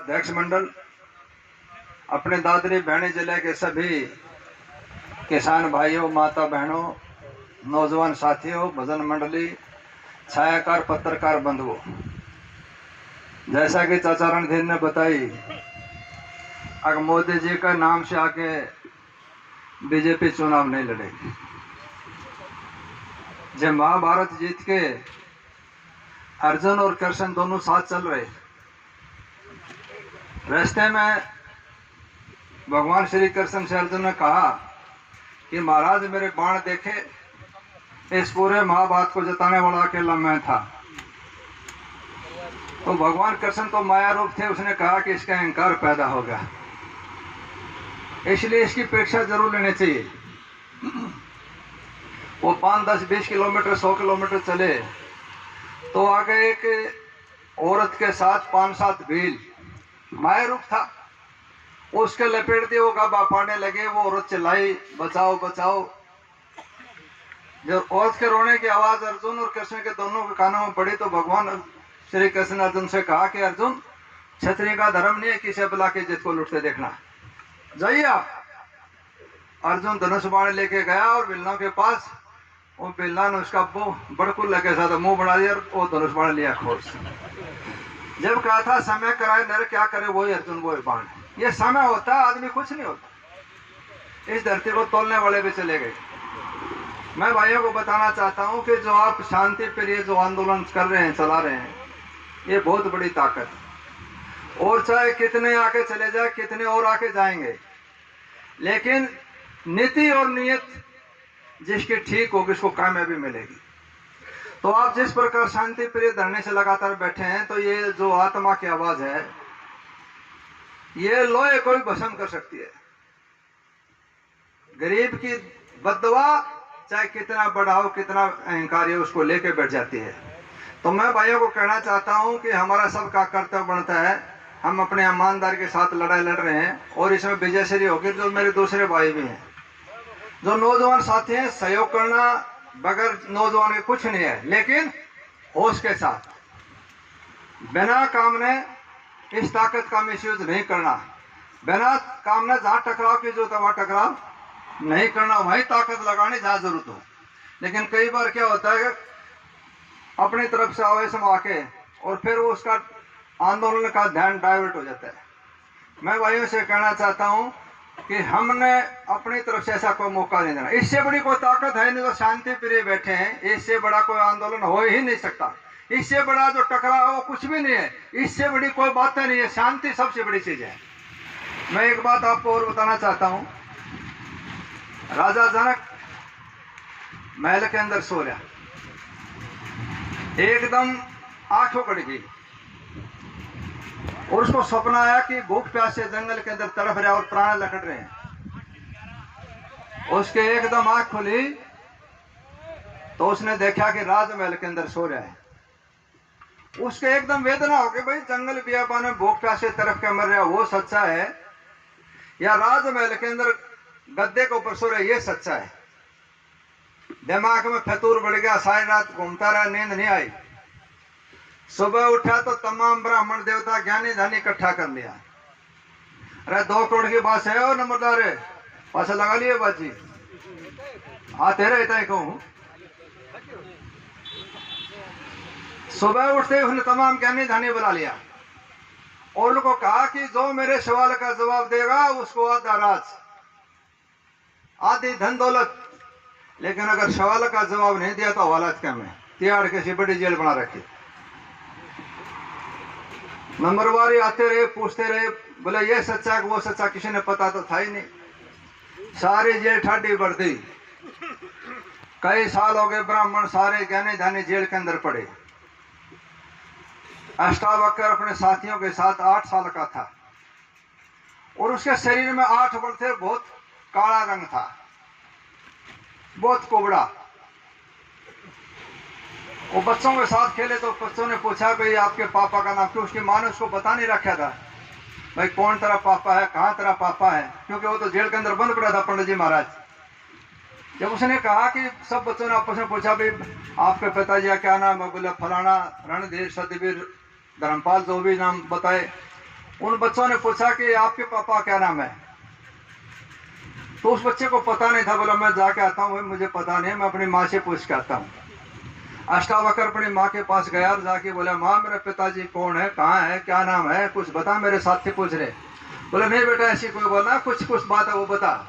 अध्यक्ष मंडल, अपने दादरी बहनी जिले के सभी किसान भाइयों, माता बहनों, नौजवान साथियों, भजन मंडली, छायाकार, पत्रकार बंधुओं, जैसा कि चाचा रणधीर ने बताई, अगर मोदी जी का नाम से आके बीजेपी चुनाव नहीं लड़ेगी। जब महाभारत जीत के अर्जुन और कृष्ण दोनों साथ चल रहे, रास्ते में भगवान श्री कृष्ण से अर्जुन ने कहा कि महाराज मेरे बाण देखे, इस पूरे महाभारत को जताने वाला अकेला मैं था। तो भगवान कृष्ण तो माया रूप थे, उसने कहा कि इसका अहंकार पैदा होगा, इसलिए इसकी परीक्षा जरूर लेनी चाहिए। वो 5, 10, 20 किलोमीटर, 100 किलोमीटर चले तो आगे एक औरत के साथ 5-7 भील, माया रूप था, उसके लपेट दिए, वो गाबा पाने लगे। वो औरत चिल्लाई, बचाओ बचाओ। जब औरत के रोने की आवाज अर्जुन और कृष्ण के दोनों के कानों में पड़ी तो भगवान श्री कृष्ण अर्जुन से कहा कि अर्जुन, क्षत्रिय का धर्म नहीं है किसी बुला के जित को लुटते देखना, जाइए आप। अर्जुन धनुष बाण लेके गया और बिल्लों के पास, वो बिल्ला ने उसका बड़कुल लगे साथ मुंह बना दिया और वो धनुष बाण लिया खोज। जब कहा था समय कराए नर क्या करे, वही अर्जुन वही बाण। ये समय होता है, आदमी कुछ नहीं होता। इस धरती को तोलने वाले भी चले गए। मैं भाइयों को बताना चाहता हूं कि जो आप शांति प्रिय जो आंदोलन कर रहे हैं, चला रहे हैं, ये बहुत बड़ी ताकत है। और चाहे कितने आके चले जाए, कितने और आके जाएंगे, लेकिन नीति और नियत जिसकी ठीक होगी उसको कामयाबी मिलेगी। तो आप जिस प्रकार शांति प्रिय धरने से लगातार बैठे हैं, तो ये जो आत्मा की आवाज है, ये लोहे को भी भस्म कर सकती है। गरीब की बददुआ चाहे कितना बड़ा हो, कितना अहंकारी हो, उसको लेके बैठ जाती है। तो मैं भाइयों को कहना चाहता हूं कि हमारा सबका कर्तव्य बनता है, हम अपने ईमानदारी के साथ लड़ाई लड़ रहे हैं और इसमें विजयश्री होगी। जो मेरे दूसरे भाई भी हैं, जो नौजवान साथी हैं, सहयोग करना बगैर नौजवान के कुछ नहीं है, लेकिन होश के साथ, बिना काम ने इस ताकत का मिसयूज नहीं करना। बिना काम ने जहां टकराव की जो वहां टकराव नहीं करना, वहीं ताकत लगानी जहां जरूरत हो। लेकिन कई बार क्या होता है, अपनी तरफ से आवेश में आके और फिर वो उसका आंदोलन का ध्यान डाइवर्ट हो जाता है। मैं भाइयों से कहना चाहता हूं कि हमने अपनी तरफ से ऐसा कोई मौका नहीं देना। इससे बड़ी कोई ताकत है नहीं, तो शांति प्रिय बैठे हैं, इससे बड़ा कोई आंदोलन हो ही नहीं सकता। इससे बड़ा जो टकराव वो कुछ भी नहीं है, इससे बड़ी कोई बात नहीं है। शांति सबसे बड़ी चीज है। मैं एक बात आपको और बताना चाहता हूं। राजा जनक महल के अंदर सो रहा, एकदम आंखों कड़ गई और उसको सपना आया कि भूख प्यास से जंगल के अंदर तड़फ रहा और प्राण लकड़ रहे हैं। उसके एकदम आंख खुली तो उसने देखा कि राजमहल के अंदर सो रहा है। उसके एकदम वेदना हो गई, भाई जंगल बियाबान में भूख प्यास से तड़फ के मर रहा, वो सच्चा है, या राजमहल के अंदर गद्दे के ऊपर सो रहा, ये सच्चा है। दिमाग में फतूर बढ़ गया, सारी रात घूमता रहा, नींद नहीं आई। सुबह उठा तो तमाम ब्राह्मण देवता ज्ञानी धनी इकट्ठा कर लिया। अरे 2 करोड़ की बात है, और नंबरदार है, पास लगा लिए बाजी, हाँ तेरा इतना ही कहूं। सुबह उठते उसने तमाम ज्ञानी धनी बुला लिया और उनको कहा कि जो मेरे सवाल का जवाब देगा उसको आधा राज, आधी धन दौलत, लेकिन अगर सवाल का जवाब नहीं दिया तो हालत क्या में तिहाड़ कैसी बड़ी जेल बना रखी। नंबरवारी आते रहे, पूछते रहे, बोले ये सच्चा कि वो सच्चा, किसी ने पता तो था ही नहीं। सारी जेल ठाडी बढ़ दी। कई साल हो गए, ब्राह्मण सारे ज्ञानी ध्यानी जेल के अंदर पड़े। अष्टावक्र अपने साथियों के साथ 8 साल का था और उसके शरीर में 8 बल थे, बहुत काला रंग था, बहुत कोबड़ा। वो बच्चों के साथ खेले तो बच्चों ने पूछा भाई आपके पापा का नाम, क्यों उसकी माँ ने उसको बता नहीं रखा था, भाई कौन तेरा पापा है, कहाँ तेरा पापा है, क्योंकि वो तो जेल के अंदर बंद पड़ा था पंडित जी महाराज। जब उसने कहा कि सब बच्चों ने आपस में पूछा भाई आपके पिताजी का क्या नाम है, बोले फलाना रणधीर सतवीर धर्मपाल, जो भी नाम बताए। उन बच्चों ने पूछा कि आपके पापा क्या नाम है? तो उस बच्चे को पता नहीं था। बोला मैं जाके आता हूँ, मुझे पता नहीं है, मैं अपनी माँ से पूछ के आता हूँ। अष्टावक्र अपनी माँ के पास गया और जाके बोला माँ मेरे पिताजी कौन है, कहाँ है, क्या नाम है, कुछ बता, मेरे साथी पूछ रहे। बोला नहीं बेटा ऐसी कोई बोलना, कुछ कुछ बात है वो बता।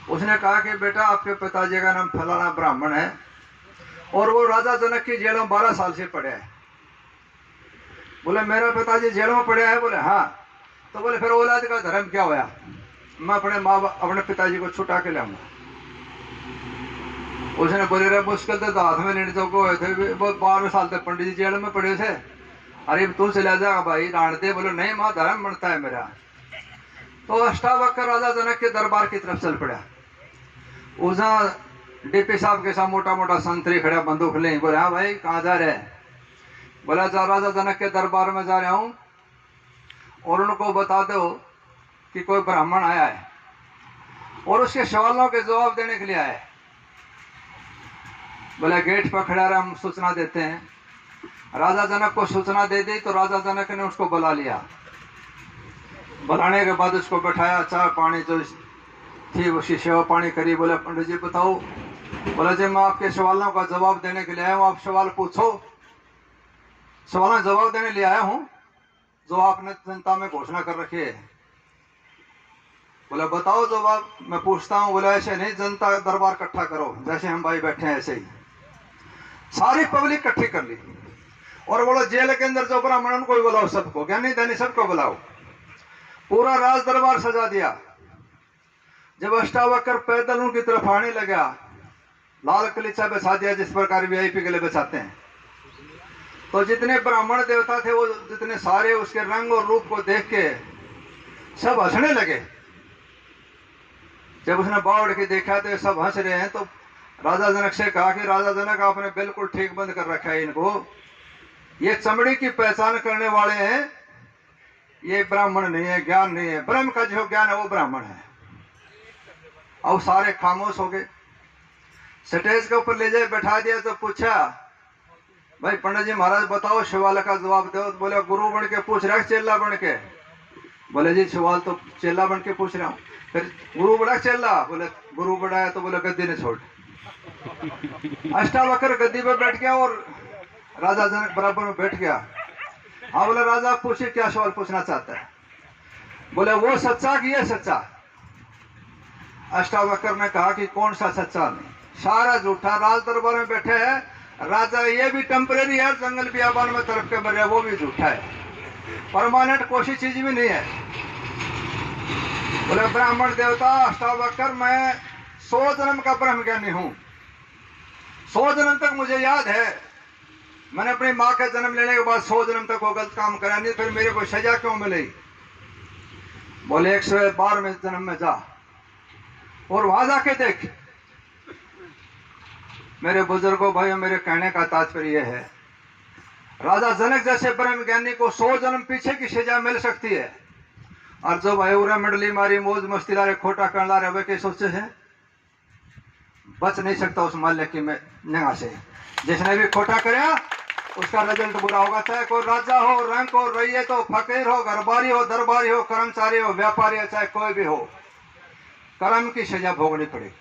उसने कहा कि बेटा आपके पिताजी का नाम फलाना ब्राह्मण है और वो राजा जनक की जेल में 12 साल से पड़े है। बोले मेरा पिताजी जेल में पड़े है? बोले हाँ। तो बोले फिर औलाद का धर्म क्या होया? मैं अपने पिताजी को छुटा के लाऊंगा। उसने बोले रे मुश्किल तो हाथ में लेने को हुए थे, वो 12 साल तक पंडित जी जेल में पड़े थे। अरे तू चला जाएगा भाई, डांट दे। बोले नहीं माँ धर्म बनता है मेरा। तो अष्टावक्र राजा जनक के दरबार की तरफ चल पड़ा। उस डीपी साहब के साथ मोटा मोटा संतरी खड़ा बंदूक ले। बोले हाँ भाई कहाँ जा रहे हैं? बोला जा राजा जनक के दरबार में जा रहा हूँ और उनको बता दो कि कोई ब्राह्मण आया है और उसके सवालों के जवाब देने के लिए आया है। बोले गेट पर खड़ा रहा, हम सूचना देते हैं। राजा जनक को सूचना दे दी तो राजा जनक ने उसको बुला लिया। बुलाने के बाद उसको बैठाया, चाय पानी जो थी उसकी सेवा पानी करी। बोले पंडित जी बताओ। बोला जी मैं आपके सवालों का जवाब देने के लिए आया हूँ, आप सवाल पूछो। सवाल जवाब देने लिए आया हूँ जो आपने जनता में घोषणा कर रखी है। बोला बताओ जवाब, मैं पूछता हूँ। बोला ऐसे नहीं, जनता दरबार इकट्ठा करो, जैसे हम भाई बैठे हैं ऐसे ही। सारी पब्लिक इकट्ठी कर ली और बोलो जेल के अंदर जो ब्राह्मण उनको भी बुलाओ, सबको, ज्ञानी धनी सबको बुलाओ। पूरा राज दरबार सजा दिया। जब अष्टावक्र पैदल उनकी तरफ आने लगा, लाल कलीचा बिछा दिया जिस प्रकार वीआईपी के लिए बिछाते हैं। तो जितने ब्राह्मण देवता थे वो जितने सारे उसके रंग और रूप को देख के सब हंसने लगे। जब उसने बावड़ के देखा तो सब हंस रहे हैं। तो राजा जनक से कहा कि राजा जनक आपने बिल्कुल ठीक बंद कर रखा है इनको, ये चमड़ी की पहचान करने वाले हैं, ये ब्राह्मण नहीं है, ज्ञान नहीं है, ब्रह्म का जो ज्ञान है वो ब्राह्मण है। और सारे खामोश हो गए। स्टेज के ऊपर ले जाए बैठा दिया तो पूछा भाई पंडित जी महाराज बताओ सवाल का जवाब दो। तो बोले गुरु बन के पूछ रहा है चेला बन के? बोले जी सवाल तो चेला बन के पूछ रहा हूँ। फिर गुरु बड़ा चेला? बोले गुरु बड़ा है। तो बोले गद्दी ने छोड़। अष्टावक्र गद्दी पे बैठ गया और राजा जनक बराबर में बैठ गया। हाँ बोले राजा पूछिए क्या सवाल पूछना चाहता है? बोले वो सच्चा कि ये सच्चा? अष्टावक्र ने कहा कि कौन सा सच्चा? नहीं, सारा झूठा। राज दरबार में बैठे हैं राजा, ये भी टेम्परेरी है, जंगल बियाबान में तरफ के बने वो भी झूठा है, परमानेंट कोई चीज भी नहीं है। बोले ब्राह्मण देवता अष्टावक्र मैं 100 जन्म का ब्रह्म ज्ञानी हूं। 100 जन्म तक मुझे याद है, मैंने अपनी माँ का जन्म लेने के बाद 100 जन्म तक वो गलत काम करा नहीं, फिर मेरे को सजा क्यों मिली? बोले 112वें जन्म में जा और वहां जाके देख। मेरे बुजुर्गों भाइयों, मेरे कहने का तात्पर्य यह है राजा जनक जैसे ब्रह्म ज्ञानी को 100 जन्म पीछे की सजा मिल सकती है, और जो भाई उरा मंडली मारी मौज मस्ती ला रहे खोटा कर ला रहे वे के सोचे है बच नहीं सकता उस माल्य की निगाह से। जिसने भी खोटा कराया उसका रिजल्ट बुरा होगा, चाहे कोई राजा हो, रंक हो, रैयत हो, फकीर हो, घरबारी हो, दरबारी हो, कर्मचारी हो, व्यापारी हो, चाहे कोई भी हो, कर्म की सजा भोगनी पड़ेगी।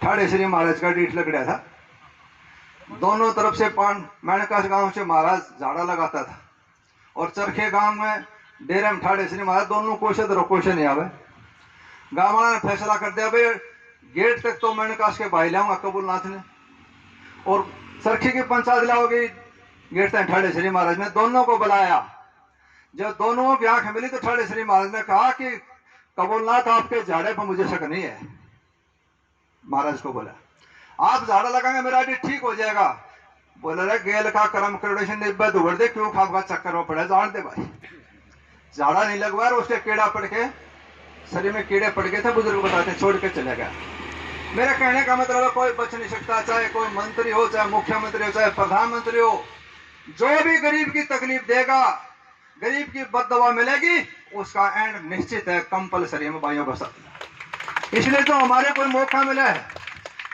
ठाड़े श्री महाराज का डीठ लग रहा था, दोनों तरफ से मैणकाश गांव से महाराज झाड़ा लगाता था और चरखे गांव में डेरे में ठाड़े श्री महाराज दोनों कोशे तो कोशे नहीं आवे। गांव वाला ने फैसला कर दिया भाई गेट तक तो मैणकाश के भाई लाऊंगा कबूलनाथ ने, और चरखे की पंचायत लाओगी गेट तक ठाड़े श्री महाराज ने दोनों को बुलाया। जब दोनों की आंख मिली तो ठाड़े श्री महाराज ने कहा कि कबूलनाथ आपके झाड़े पर मुझे शक नहीं है। महाराज को बोला आप झाड़ा लगाएंगे मेरा भी ठीक हो जाएगा। बोले रे गेल का कर्म कर उड़ दे क्यों खाप का चक्कर में पड़े, जान दे भाई। झाड़ा नहीं लगवा उसके कीड़ा पड़ के शरीर में कीड़े पड़ गए थे, बुजुर्ग बताते छोड़ के चले गया। मेरे कहने का मतलब है कोई बच नहीं सकता, चाहे कोई मंत्री हो, चाहे मुख्यमंत्री हो, चाहे प्रधानमंत्री हो, जो भी गरीब की तकलीफ देगा, गरीब की बददवा मिलेगी, उसका एंड निश्चित है, कंपलसरी है भाइयों का साथ। इसलिए तो हमारे कोई मौका मिला है,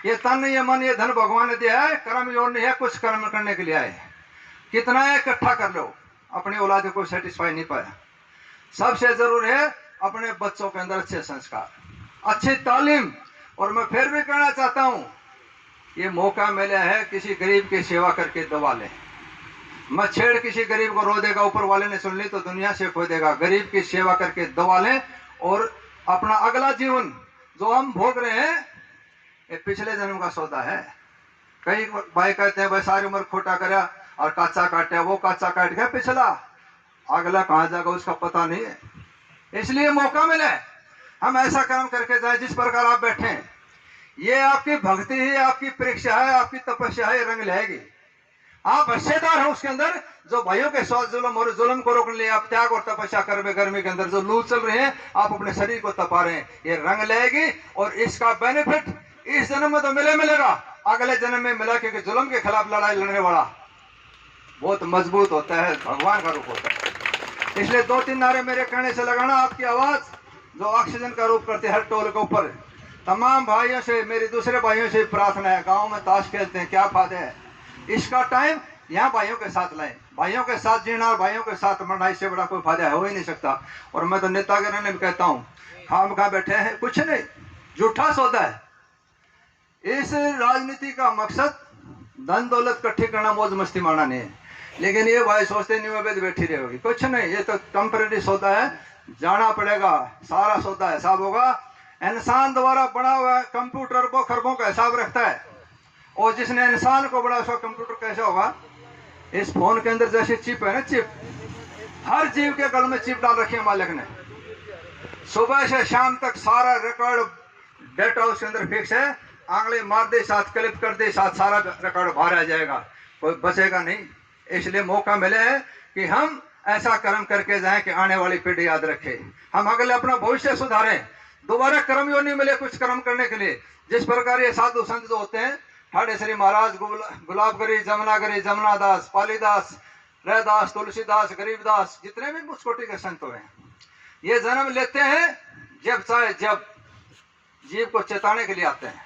ये तन ये मन ये धन भगवान ने दिया है, कर्म जोड़ नहीं है, कुछ कर्म करने के लिए आए। कितना है इकट्ठा कर लो, अपनी औलाद को सेटिस्फाई नहीं पाया। सबसे जरूरी है अपने बच्चों के अंदर अच्छे संस्कार, अच्छी तालीम। और मैं फिर भी कहना चाहता हूं, ये मौका मिला है, किसी गरीब की सेवा करके दबा लें। मत छेड़, किसी गरीब को रो देगा, ऊपर वाले ने सुन ली तो दुनिया से खो देगा। गरीब की सेवा करके दबा लें और अपना अगला जीवन जो हम भोग रहे हैं ये पिछले जन्म का सौदा है। कई भाई कहते हैं भाई सारी उम्र खोटा करा और कच्चा काटे, वो कच्चा काट गया, पिछला अगला कहाँ जाएगा उसका पता नहीं है। इसलिए मौका मिले हम ऐसा काम करके जाए जिस प्रकार आप बैठे हैं। ये आपकी भक्ति है, आपकी परीक्षा है, आपकी तपस्या है, रंग लेगी। आप हिस्सेदार हो उसके अंदर। जो भाइयों के साथ जुल्म और जुल्म को रोकने लिए आप त्याग और तपस्या कर रहे, गर्मी के अंदर जो लू चल रहे हैं, आप अपने शरीर को तपा रहे हैं, ये रंग लेगी। और इसका बेनिफिट इस जन्म में तो मिलेगा, अगले जन्म में मिला, क्योंकि जुल्म के खिलाफ लड़ाई लड़ने वाला बहुत मजबूत होता है, भगवान का रूप होता है। इसलिए 2-3 नारे मेरे कहने से लगाना। आपकी आवाज जो ऑक्सीजन का रूप करते हैं हर टोल के ऊपर। तमाम भाइयों से, मेरी दूसरे भाइयों से प्रार्थना है, गाँव में ताश खेलते हैं, क्या फायदा है। इसका टाइम यहाँ भाइयों के साथ लाएं। भाइयों के साथ जीना और भाइयों के साथ मरना, इससे बड़ा कोई फायदा हो ही नहीं सकता। और मैं तो नेतागिरी में कहता हूँ, खाम खा बैठे हैं, कुछ नहीं, झूठा सौदा है। इस राजनीति का मकसद धन दौलत इकट्ठी करना, मौज मस्ती मारना नहीं है। लेकिन ये भाई सोचते नहीं बैठी रहेगी, कुछ नहीं, ये तो टेम्परेरी सौदा है, जाना पड़ेगा। सारा सौदा हिसाब होगा। इंसान द्वारा बना हुआ कंप्यूटर अरबों खरबों का हिसाब रखता है, और जिसने इंसान को बड़ा उसका कंप्यूटर कैसा होगा। इस फोन के अंदर जैसे चिप है ना, चिप, हर जीव के गल में चिप डाल रखी है मालिक ने। सुबह से शाम तक सारा रिकॉर्ड डेटा उसके अंदर फिक्स है। आंगली मार दे साथ, क्लिप कर दे साथ, सारा रिकॉर्ड बाहर आ जाएगा, कोई बचेगा नहीं। इसलिए मौका मिले है कि हम ऐसा कर्म करके जाएं कि आने वाली पीढ़ी याद रखे, हम अगले अपना भविष्य सुधारें। दोबारा कर्म यो नहीं मिले कुछ कर्म करने के लिए। जिस प्रकार ये साधु संत जो होते हैं, ठाणे श्री महाराज, गुलाबगिरी, जमुनागिरी, जमुनादास, पालीदास, रैदास, तुलसीदास, गरीबदास, जितने भी मुस्कोटी के संत हुए, ये जन्म लेते हैं जब चाहे जब, जीव को चेताने के लिए आते हैं,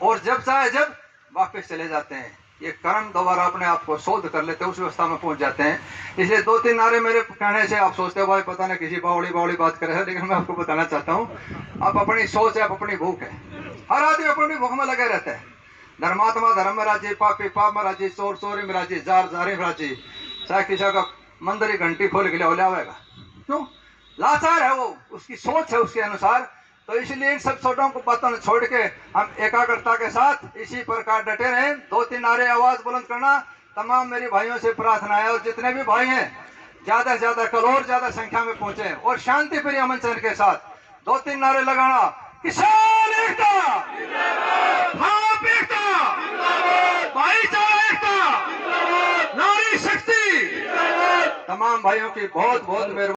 और जब चाहे जब वापस चले जाते हैं। ये कर्म दोबारा अपने आप को शोध कर लेते हैं, उस अवस्था में पहुंच जाते हैं। इसलिए 2-3 नारे मेरे कहने से आप सोचते हो भाई पता नहीं किसी बावड़ी बात करे है, लेकिन मैं आपको बताना चाहता हूँ, आप अपनी सोच है, आप अपनी भूख है। हर आदमी अपनी भूख में लगे रहता है। धर्मात्मा धर्म में राजी, पापी पाप में राजी, चोर चोरी में राजी, जार जारी में राजी। चाहे किसी का मंदिर की घंटी खोल के लिए हो जाएगा, क्यों? लाचार है वो, उसकी सोच है उसके अनुसार। तो इसलिए इन सब छोटों को बातों ने छोड़ के हम एकाग्रता के साथ इसी प्रकार डटे रहें। 2-3 नारे आवाज बुलंद करना। तमाम मेरी भाइयों से प्रार्थना है, और जितने भी भाई हैं ज्यादा से ज्यादा कल और ज्यादा संख्या में पहुंचे और शांति प्रिय अमन चरण के साथ 2-3 नारे लगाना। किसान एकता, भाव एकता, भाईचारा एकता, नारी शक्ति। तमाम भाइयों की बहुत बहुत मेहरबानी।